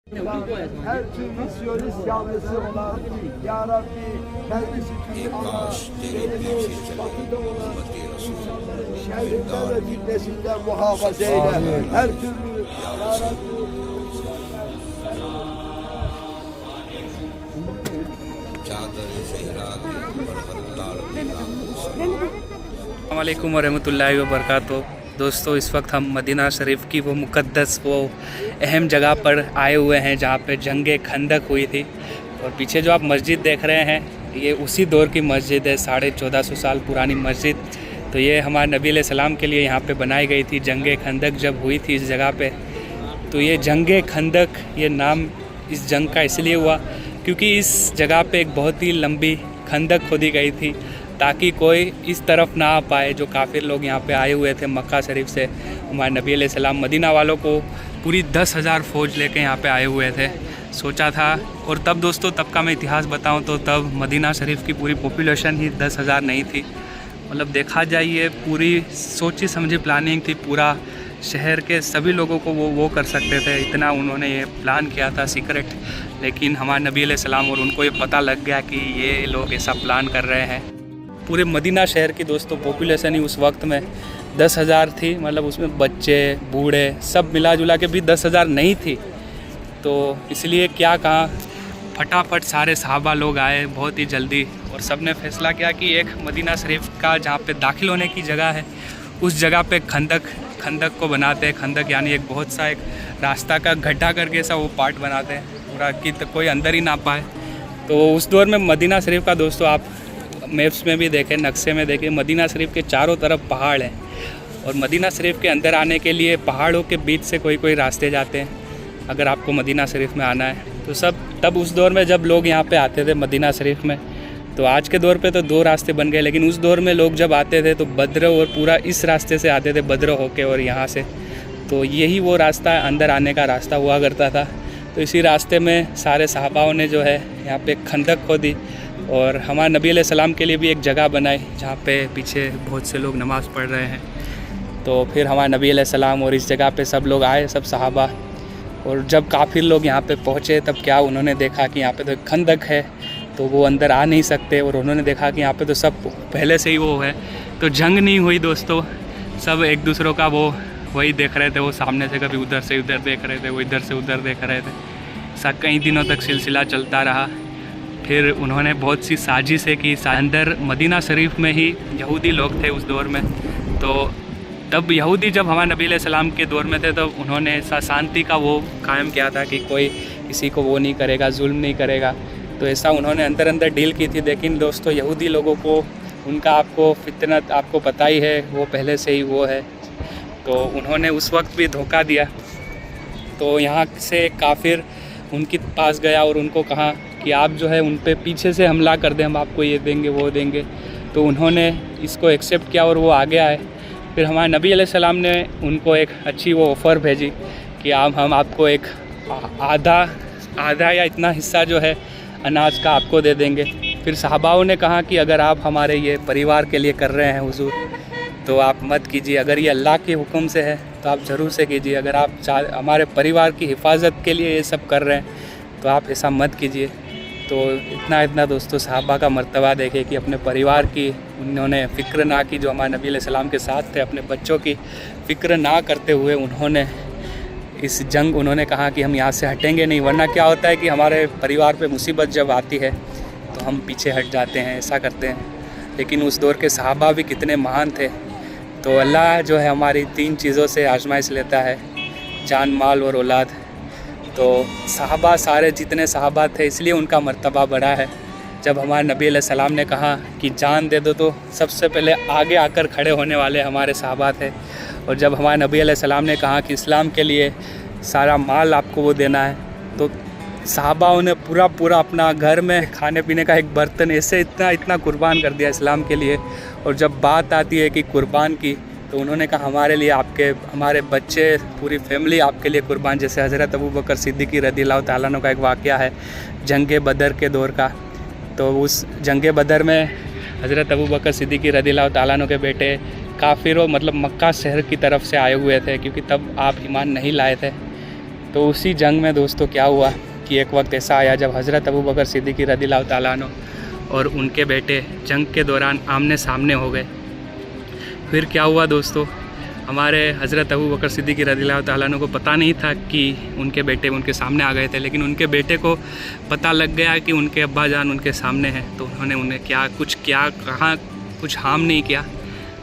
Her türlü Siyonist yanlısı olan Ya Rabbi kendisi tüm Allah elimiz batıda olan insanların şerrinden ve fitnesinden muhafaza eyle. Her türlü Ya Rabbi अस्सलामुअलैकुम वरहमतुल्लाहि वबरकातुहू। दोस्तों, इस वक्त हम Medina शरीफ की वो मुक़द्दस वो अहम जगह पर आए हुए हैं जहाँ पे जंग खंदक हुई थी। और पीछे जो आप मस्जिद देख रहे हैं ये उसी दौर की मस्जिद है, 1450 साल पुरानी मस्जिद। तो ये हमारे नबी अलैहिस्सलाम के लिए यहाँ पे बनाई गई थी। जंग खंदक जब हुई थी इस जगह पे, तो ये जंग खंदक ये नाम इस जंग का इसलिए हुआ क्योंकि इस जगह पे एक बहुत ही लंबी खंदक खोदी गई थी ताकि कोई इस तरफ ना आ पाए। जो काफ़िर लोग यहाँ पे आए हुए थे मक्का शरीफ से, हमारे नबी अलैहिस्सलाम मदीना वालों को पूरी 10,000 फ़ौज लेके यहाँ पे आए हुए थे। सोचा था, और तब दोस्तों तब का मैं इतिहास बताऊँ तो तब मदीना शरीफ की पूरी पॉपुलेशन ही 10,000 नहीं थी। मतलब देखा जाए ये पूरी सोची समझी प्लानिंग थी। पूरा शहर के सभी लोगों को वो कर सकते थे, इतना उन्होंने ये प्लान किया था सीक्रेट। लेकिन हमारे नबी अलैहिस्सलाम और उनको ये पता लग गया कि ये लोग ऐसा प्लान कर रहे हैं। पूरे मदीना शहर की दोस्तों पॉपुलेशन ही उस वक्त में 10,000 थी। मतलब उसमें बच्चे बूढ़े सब मिला जुला के भी 10,000 नहीं थी। तो इसलिए क्या कहा, फटाफट सारे सहाबा लोग आए बहुत ही जल्दी और सब ने फैसला किया कि एक मदीना शरीफ का जहाँ पे दाखिल होने की जगह है उस जगह पे खंदक को बनाते हैं। खंदक यानी एक बहुत सा एक रास्ता का गड्ढा करके ऐसा वो पार्ट बनाते हैं पूरा कि कोई अंदर ही ना पाए। तो उस दौर में मदीना शरीफ का दोस्तों आप मैप्स में भी देखें, नक्शे में देखें, मदीना शरीफ के चारों तरफ पहाड़ हैं और मदीना शरीफ के अंदर आने के लिए पहाड़ों के बीच से कोई रास्ते जाते हैं। अगर आपको मदीना शरीफ में आना है तो सब तब उस दौर में जब लोग यहाँ पे आते थे मदीना शरीफ में, तो आज के दौर पे तो 2 रास्ते बन गए, लेकिन उस दौर में लोग जब आते थे तो बद्र और पूरा इस रास्ते से आते थे, बद्र होके और यहाँ से। तो यही वो रास्ता अंदर आने का रास्ता हुआ करता था। तो इसी रास्ते में सारे सहाबाओं ने जो है यहाँ पे खंदक खोदी और हमारे नबी अलैहिस्सलाम के लिए भी एक जगह बनाई जहाँ पे पीछे बहुत से लोग नमाज़ पढ़ रहे हैं। तो फिर हमारे नबी अलैहिस्सलाम और इस जगह पे सब लोग आए, सब सहाबा। और जब काफ़िर लोग यहाँ पे पहुँचे तब क्या उन्होंने देखा कि यहाँ पे तो एक खंदक है, तो वो अंदर आ नहीं सकते। और उन्होंने देखा कि यहाँ पे तो सब पहले से ही वो है, तो जंग नहीं हुई दोस्तों। सब एक दूसरों का वो वही देख रहे थे, वो सामने से कभी उधर से उधर देख रहे थे, वो इधर से उधर देख रहे थे। ऐसा कई दिनों तक सिलसिला चलता रहा। फिर उन्होंने बहुत सी साजिशें की। अंदर मदीना शरीफ में ही यहूदी लोग थे उस दौर में। तो तब यहूदी जब हमारे नबी अलैहिस्सलाम के दौर में थे तो उन्होंने ऐसा शांति का वो कायम किया था कि कोई किसी को वो नहीं करेगा, जुल्म नहीं करेगा। तो ऐसा उन्होंने अंदर अंदर डील की थी। लेकिन दोस्तों यहूदी लोगों को उनका आपको फितनत आपको पता ही है, वो पहले से ही वो है। तो उन्होंने उस वक्त भी धोखा दिया। तो यहाँ से काफिर उनके पास गया और उनको कहा कि आप जो है उन पे पीछे से हमला कर दें, हम आपको ये देंगे वो देंगे। तो उन्होंने इसको एक्सेप्ट किया और वो आगे आए। फिर हमारे नबी अलैहिस्सलाम ने उनको एक अच्छी वो ऑफ़र भेजी कि हम आपको एक आधा या इतना हिस्सा जो है अनाज का आपको दे देंगे। फिर सहाबाओं ने कहा कि अगर आप हमारे ये परिवार के लिए कर रहे हैं हुजूर तो आप मत कीजिए, अगर ये अल्लाह के हुक्म से है तो आप ज़रूर से कीजिए। अगर आप हमारे परिवार की हिफाजत के लिए ये सब कर रहे हैं तो आप ऐसा मत कीजिए। तो इतना दोस्तों सहाबा का मर्तबा देखे कि अपने परिवार की उन्होंने फ़िक्र ना की। जो हमारे नबी अलैहिस्सलाम के साथ थे, अपने बच्चों की फ़िक्र ना करते हुए उन्होंने इस जंग उन्होंने कहा कि हम यहाँ से हटेंगे नहीं। वरना क्या होता है कि हमारे परिवार पे मुसीबत जब आती है तो हम पीछे हट जाते हैं, ऐसा करते हैं। लेकिन उस दौर के सहाबा भी कितने महान थे। तो अल्लाह जो है हमारी 3 चीज़ों से आजमाइश लेता है, जान, माल और औलाद। तो सहाबा सारे जितने सहाबा थे इसलिए उनका मर्तबा बढ़ा है। जब हमारे नबी अलैहिस्सलाम ने कहा कि जान दे दो तो सबसे पहले आगे आकर खड़े होने वाले हमारे सहाबा थे। और जब हमारे नबी अलैहिस्सलाम ने कहा कि इस्लाम के लिए सारा माल आपको वो देना है तो सहाबाओं ने पूरा अपना घर में खाने पीने का एक बर्तन ऐसे इतना कुर्बान कर दिया इस्लाम के लिए। और जब बात आती है कि कुर्बान की तो उन्होंने कहा हमारे लिए हमारे बच्चे पूरी फैमिली आपके लिए कुर्बान। जैसे हज़रत अबू बकर सिद्दीक़ी रज़ियल्लाहु ताला अन्हु का एक वाक़या है जंग बदर के दौर का। तो उस जंग बदर में हज़रत अबू बकर सिद्दीक़ी रज़ियल्लाहु ताला अन्हु के बेटे काफिरों मतलब मक्का शहर की तरफ से आए हुए थे, क्योंकि तब आप ईमान नहीं लाए थे। तो उसी जंग में दोस्तों क्या हुआ कि एक वक्त ऐसा आया जब हज़रत अबू बकर सिद्दीक़ रज़ियल्लाहु ताला अन्हु और उनके बेटे जंग के दौरान आमने सामने हो गए। फिर क्या हुआ दोस्तों, हमारे हज़रत अबू बकर सिद्दीक़ रज़ियल्लाहु ताला अन्हु को पता नहीं था कि उनके बेटे उनके सामने आ गए थे, लेकिन उनके बेटे को पता लग गया कि उनके अब्बा जान उनके सामने हैं। तो उन्होंने उन्हें कहा कुछ हार्म नहीं किया।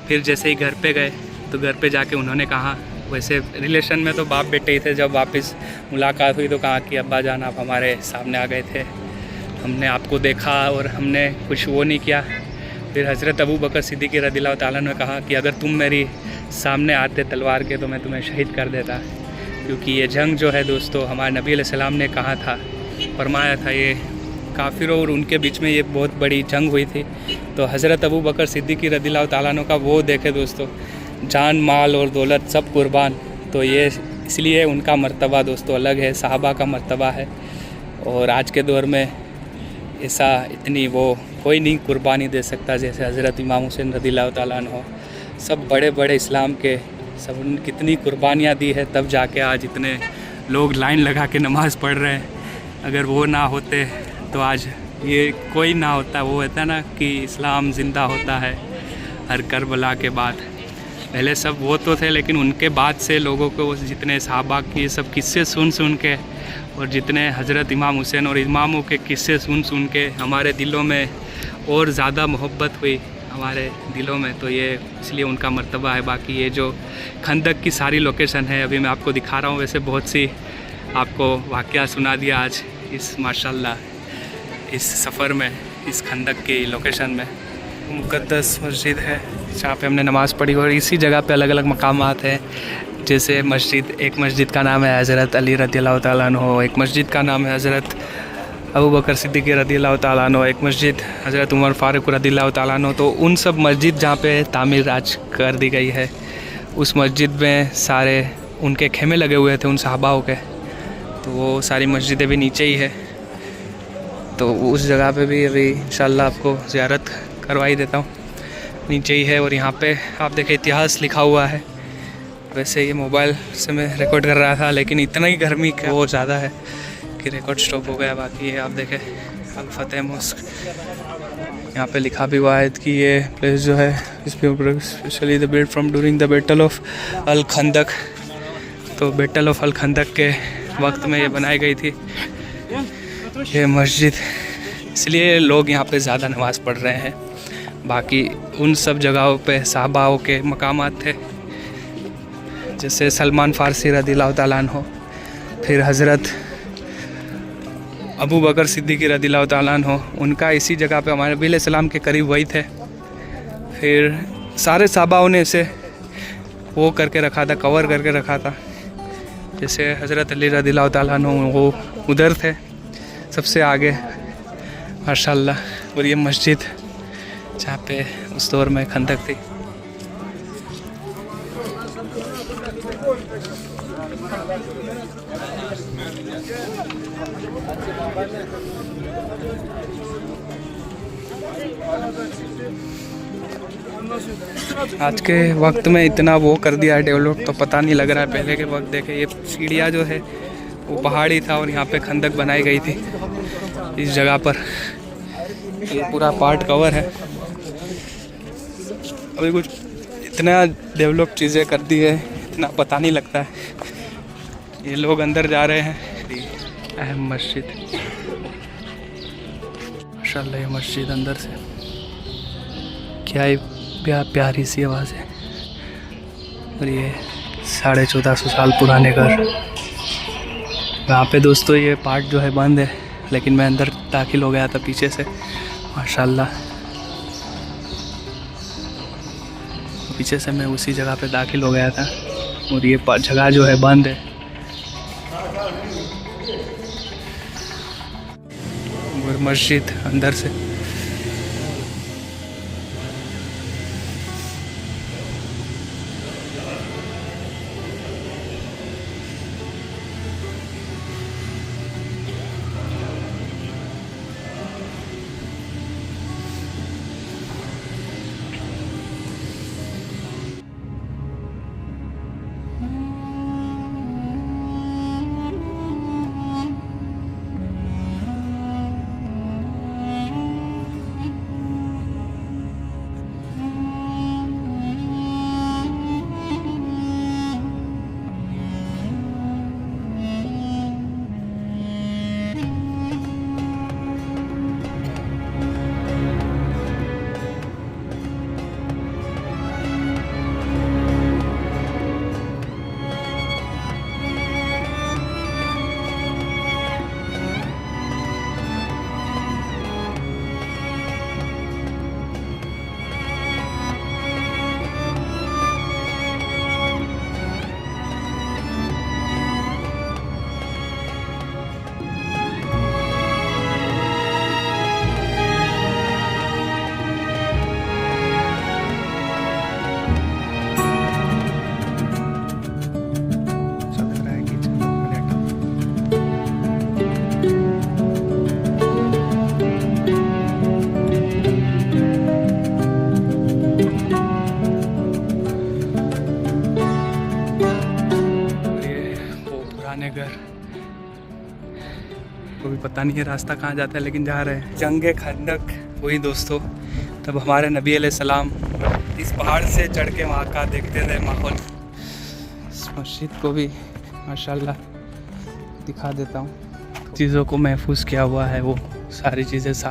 फिर जैसे ही घर पे गए तो घर पे जाके उन्होंने कहा, वैसे रिलेशन में तो बाप बेटे ही थे, जब वापस मुलाकात हुई तो कहा कि अब्बा जान आप हमारे सामने आ गए थे, हमने आपको देखा और हमने कुछ वो नहीं किया। फिर हज़रत अबू बकर सिद्दीक़ रज़ियल्लाहु ताला अन्हु ने कहा कि अगर तुम मेरी सामने आते तलवार के तो मैं तुम्हें शहीद कर देता, क्योंकि ये जंग जो है दोस्तों हमारे नबी अलैहिस्सलाम ने कहा था, फरमाया था, ये काफिरों और उनके बीच में ये बहुत बड़ी जंग हुई थी। तो हज़रत अबू बकर सिद्दीक़ रज़ियल्लाहु ताला अन्हु का वो देखे दोस्तों, जान माल और दौलत सब कुर्बान। तो ये इसलिए उनका मर्तबा दोस्तों अलग है, सहाबा का मर्तबा है। और आज के दौर में ऐसा इतनी वो कोई नहीं कुर्बानी दे सकता जैसे हज़रत इमाम हुसैन रज़ियल्लाहु ताला अन्हु। सब बड़े बड़े इस्लाम के सब कितनी कुर्बानियाँ दी है, तब जाके आज इतने लोग लाइन लगा के नमाज़ पढ़ रहे हैं। अगर वो ना होते तो आज ये कोई ना होता। वो होता है ना कि इस्लाम ज़िंदा होता है हर करबला के बाद। पहले सब वो तो थे, लेकिन उनके बाद से लोगों को जितने सहाबा की सब किस्से सुन के और जितने हज़रत इमाम हुसैन और इमामों के किस्से सुन के हमारे दिलों में और ज़्यादा मोहब्बत हुई हमारे दिलों में। तो ये इसलिए उनका मर्तबा है। बाकी ये जो खंदक की सारी लोकेशन है अभी मैं आपको दिखा रहा हूँ। वैसे बहुत सी आपको वाक़या सुना दिया आज इस माशाल्लाह इस सफ़र में, इस खंदक की लोकेशन में। मुक़द्दस मस्जिद है जहाँ पे हमने नमाज़ पढ़ी, और इसी जगह पे अलग अलग मकामात हैं। जैसे मस्जिद, एक मस्जिद का नाम है हज़रत अली रज़ियल्लाहु ताला अन्हु, एक मस्जिद का नाम है हज़रत अबू बकर सिद्दीक़ रज़ियल्लाहु ताला अन्हु, एक मस्जिद हज़रत उमर फ़ारूक रज़ियल्लाहु ताला अन्हु। तो उन सब मस्जिद जहाँ पे तामीर आज कर दी गई है, उस मस्जिद में सारे उनके खेमे लगे हुए थे उन सहाबाओं के। तो वो सारी मस्जिदें भी नीचे ही है। तो उस जगह पे भी अभी इंशाल्लाह आपको ज़ियारत करवाई देता हूँ, नीचे ही है। और यहाँ पे आप देखें इतिहास लिखा हुआ है। वैसे ये मोबाइल से मैं रिकॉर्ड कर रहा था, लेकिन इतना ही गर्मी का वो ज़्यादा है कि रिकॉर्ड स्टॉप हो गया। बाकी ये आप देखें अल फतेह मॉस्क, यहाँ पे लिखा भी हुआ है कि ये प्लेस जो है specially the build from during the battle of Al Khandaq. तो बैटल ऑफ अल खंदक के वक्त में ये बनाई गई थी ये मस्जिद, इसलिए लोग यहाँ पे ज़्यादा नमाज़ पढ़ रहे हैं। बाकी उन सब जगहों पे सहाबाओं के मकामात थे, जैसे सलमान फ़ारसी रज़ियल्लाहु ताला अन्हु, फिर हज़रत अबू बकर सिद्दीक़ रज़ियल्लाहु ताला अन्हु, उनका इसी जगह पे हमारे नबी अलैहिस्सलाम के करीब वही थे। फिर सारे सहाबाओं ने इसे वो करके रखा था, कवर करके रखा था। जैसे हज़रत अली रज़ियल्लाहु ताला अन्हु वो उधर थे सबसे आगे माशाल्लाह। और ये मस्जिद जहाँ पे उस दौर में खंदक थी। आज के वक्त में इतना वो कर दिया है डेवलप, तो पता नहीं लग रहा है। पहले के वक्त देखे ये सीढ़ियाँ जो है वो पहाड़ी था और यहाँ पे खंदक बनाई गई थी इस जगह पर। ये पूरा पार्ट कवर है। अभी कुछ इतना डेवलप चीज़ें कर दी है, इतना पता नहीं लगता है। ये लोग अंदर जा रहे हैं। अहम मस्जिद माशाल्लाह, ये मस्जिद अंदर से क्या ही प्यारी सी आवाज़ है। और ये 1450 साल पुराने घर। यहाँ पे दोस्तों ये पार्ट जो है बंद है, लेकिन मैं अंदर दाखिल हो गया था पीछे से माशाल्लाह। पीछे से मैं उसी जगह पे दाखिल हो गया था और ये जगह जो है बंद है। और मस्जिद अंदर से अभी पता नहीं है रास्ता कहाँ जाता है, लेकिन जा रहे हैं। जंगे खंदक हुई दोस्तों, तब हमारे नबी अलैहिस्सलाम इस पहाड़ से चढ़ के वहाँ का देखते थे माहौल। इस मस्जिद को भी माशाल्लाह दिखा देता हूँ। चीज़ों को महफूज किया हुआ है, वो सारी चीज़ें